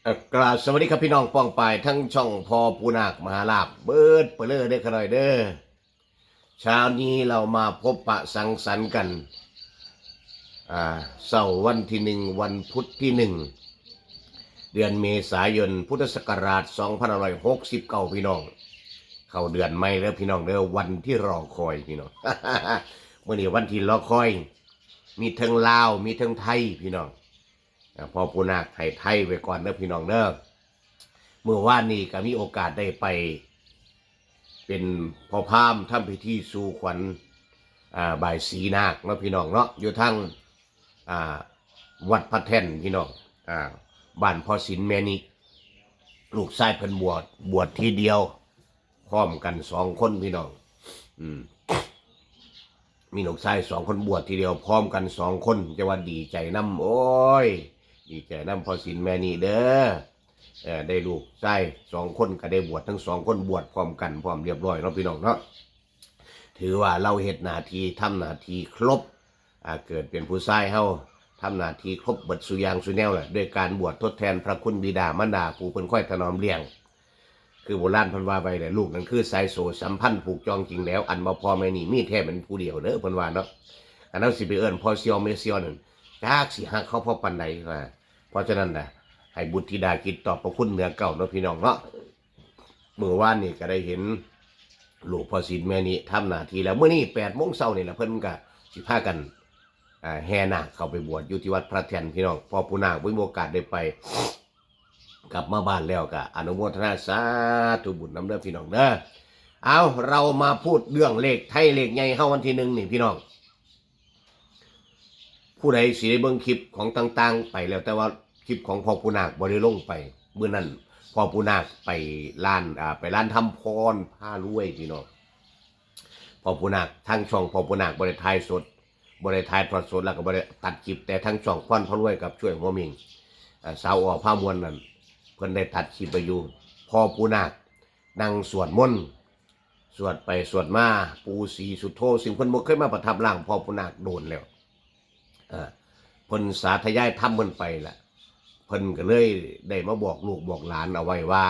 กราบสวัสดีครับพี่น้องป้องปายทั้งช่องพอปูนาคมหาลาภเบิดเปเลือได้ขน่อยเด้อเช้านี้เรามาพบปะสังสรรค์กันเสาร์วันที่วันพุธที่เดือนเมษายนพุทธศักราช2569พี่น้องเข้าเดือนใหม่แล้วพี่น้องเด้อวันที่รอคอยพี่น้อง เมื่อนี้วันที่รอคอยมีทั้งลาวมีทั้งไทยพี่น้องพอปูนาคไทยไว้ก่อนเด้อพี่น้องเด้อเมื่อวานนี้ก็มีโอกาสได้ไปเป็นพ่อพราหมณ์ทำพิธีสู่ขวัญบ่ายสีนาคเนาะพี่น้องเนาะอยู่ทั้งวัดพระแท่นพี่น้องบ้านพ่อศิลแม่นิลูกชายเพิ่นบวชทีเดียวพร้อมกัน2 คนพี่น้องมีลูกชาย2 คนบวชทีเดียวพร้อมกัน2 คนจะว่าดีใจน้ำโอ้ยดีใจน้ำพ่อศิลแม่นิเด้อได้ลูกชาย2 คนก็ได้บวชทั้ง2 คนบวชพร้อมกันพร้อมเรียบร้อยเนาะพี่น้องเนาะถือว่าเราเฮ็ดหน้าที่ทำหน้าที่ครบเกิดเป็นผู้ชายเฮาทำหน้าที่ครบเบิดสุยางสุแนวแหละด้วยการบวชทดแทนพระคุณบิดามารดาผู้เพิ่นค่อยถนอมเลี้ยงคือโบราณเพิ่นว่าไว้แหละลูกนั้นคือสายโสสัมพันธ์ผูกจองจริงแล้วอันบ่พอแม่นี่มีแท้เป็นผู้เดียวเด้อเพิ่นว่าเนาะอันนั้นสิไปเอิ้นพ่อเซียวแม่เซียวนั่นจักสิฮักเขาพอปานใดว่าเพราะฉะนั้นน่ะให้บุตรธิดาคิดตอบพระคุณเหนือเก่าเนาะพี่น้องเนาะเมื่อวานนี่ก็ได้เห็นลูกพ่อศิลแม่นี่ทำหน้าที่แล้วมื้อนี้8 โมงเช้านี่ล่ะเพิ่นก็สิพากันแห่นาคเข้าไปบวชอยู่ที่วัดพระแท่นพี่น้องพอปูนาคมีโอกาสได้ไปกลับมาบ้านแล้วก็อนุโมทนาสาธุบุญนำเด้อพี่น้องเด้อเอาเรามาพูดเรื่องเลขไทยเลขใหญ่เฮาวันที่1นี่พี่น้องผู้ใดสิได้เบิ่งคลิปของต่างๆไปแล้วแต่ว่าคลิปของพ่อปูนาคบ่ได้ลงไปเมื่อนั้นพ่อปูนาคไปร้านทำพรผ้ารวยพี่น้องพ่อปูนาคทางช่องพ่อปูนาคบ่ได้ถ่ายสดบริทายทอดสดแล้วก็บริตัดคลิปแต่ทั้งช่องพรพรวยกับช่วยหัวมิงสาวผ้ามวลนั่นเพิ่นได้ตัดคลิปไปอยู่พอปูนาคนั่งสวดมนต์สวดไปสวดมาปูสีสุโธสิ่งเพิ่นบ่เคยมาประทับร่างพอปูนาคโดนแล้วเพิ่นสาธยายทำเพิ่นไปล่ะเพิ่นก็เลยได้มาบอกลูกบอกหลานเอาไว้ว่า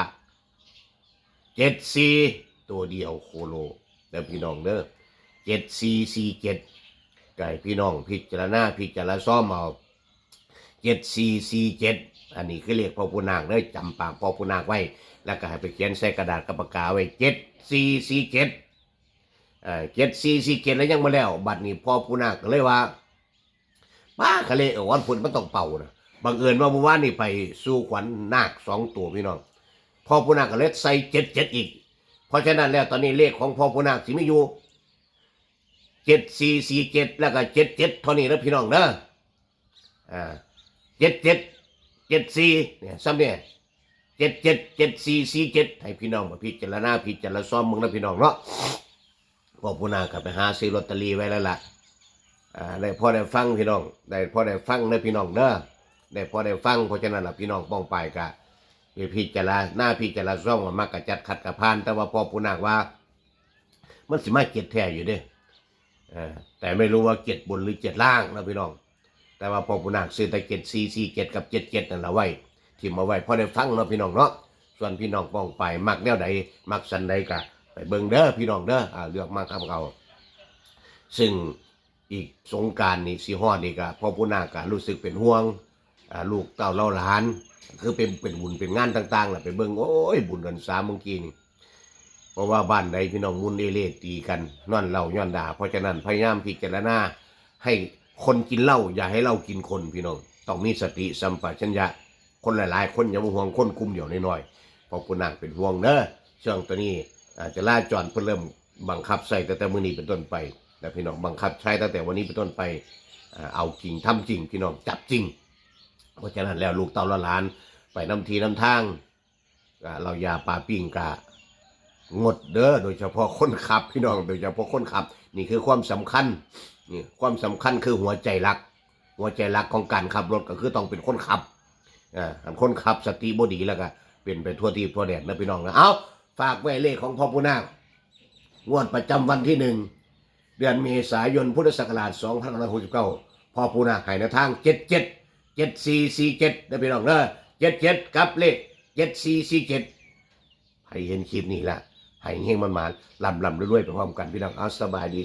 74ตัวเดียวโคโลเด้อพี่น้องเด้อ7447ไก่พี่น้องพิจารณาซ่อมเอา7447อันนี้คือเรียกพ่อปูนาคเลยจำปากพ่อปูนาคไว้แล้วก็ให้ไปเขียนใส่กระดาษกับปากกาไว้74477447แล้วยังมาแล้วบัดนี้พ่อปูนาคก็เลยว่าป้าคะเลยวันพุธมันต้องเป่านะบังเอิญว่าเมื่อวานนี่ไปสู่ขวัญนาค2 ตัวพี่น้องพ่อปูนาคก็เลยใส่77อีกเพราะฉะนั้นแล้วตอนนี้เลขของพ่อปูนาคสิมีอยู่7447แล้วก็77เท่านี้นะพี่น้องเด้อ7774เนี่ยซ้ำเนี่ย777447ให้พี่น้องมาพิจารณาซ้อมมึงนะพี่น้องเนาะพ่อปูนาคไปหาซื้อลอตเตอรี่ไว้แล้วล่ะได้พอได้ฟังพี่น้องได้พอได้ฟังนะพี่น้องเด้อได้พอได้ฟังเพราะฉะนั้นล่ะพี่น้องป้องไปกะพิจารณาซ่อมว่ามากระจัดขัดกระพานแต่ว่าพ่อปูนาคว่ามันสิมาเก็ดแท้อยู่เด้แต่ไม่รู้ว่า7 บนหรือ7 ล่างนะพี่น้องแต่ว่าพ่อปูนาคซื้อแต่7447กับ77นั่นละไว้ที่มาไว้พอได้ฟังเนาะพี่น้องเนาะส่วนพี่น้องป้องไปมักแนวใดมักสันใดกะไปเบิ่งเด้อพี่น้องเด้อเลือกมาทำเอาซึ่งอีกสงกรานต์นี่สิฮอดนี่ก็พ่อปูนาคก็รู้สึกเป็นห่วงลูกเต้าเล่าหลานคือเป็นบุญเป็นงานต่างๆล่ะไปเบิ่งโอ้ยบุญกัน3เมื่อกี้นี่เพราะว่าบ้านใดพี่น้องมุนเอเล่ตีกันนอนเหล้าย้อนด่าเพราะฉะนั้นพยายามพิจารณาให้คนกินเหล้าอย่าให้เหล้ากินคนพี่น้องต้องมีสติสัมปชัญญะคนหลายๆคนอย่ามาห่วงคนกลุ่มเดียวน้อยๆเพราะปูนาคเป็นห่วงเด้อช่วงตัวนี้จะล่าจรเพิ่นเริ่มบังคับใส่ตั้งแต่มื้อนี้เป็นต้นไปแล้วพี่น้องบังคับใช้ตั้งแต่วันนี้เป็นต้นไปเอาจริงทำจริงพี่น้องจับจริงเพราะฉะนั้นแล้วลูกเต้าหลานไปนำทีนำทางเรายาปลาปิ้งกะงดเด้อโดยเฉพาะคนขับพี่น้องโดยเฉพาะคนขับนี่คือความสำคัญนี่ความสำคัญคือหัวใจหลักของการขับรถก็คือต้องเป็นคนขับคนขับสติบ่ดีแล้วก็เป็นไปทั่วที่ทั่วแดนนะพี่น้องนะเอาฝากไว้เลขของพ่อปูนาคงวดประจำวันที่1 เดือนเมษายนพุทธศักราช2569พ่อปูนาคให้ในทาง777447นะพี่น้องเด้อ 77กับเลข7447ให้เห็นคลิปนี้ละให้เฮงมันๆลำๆรวยๆไปพร้อมกันพี่น้องเอาสบายดี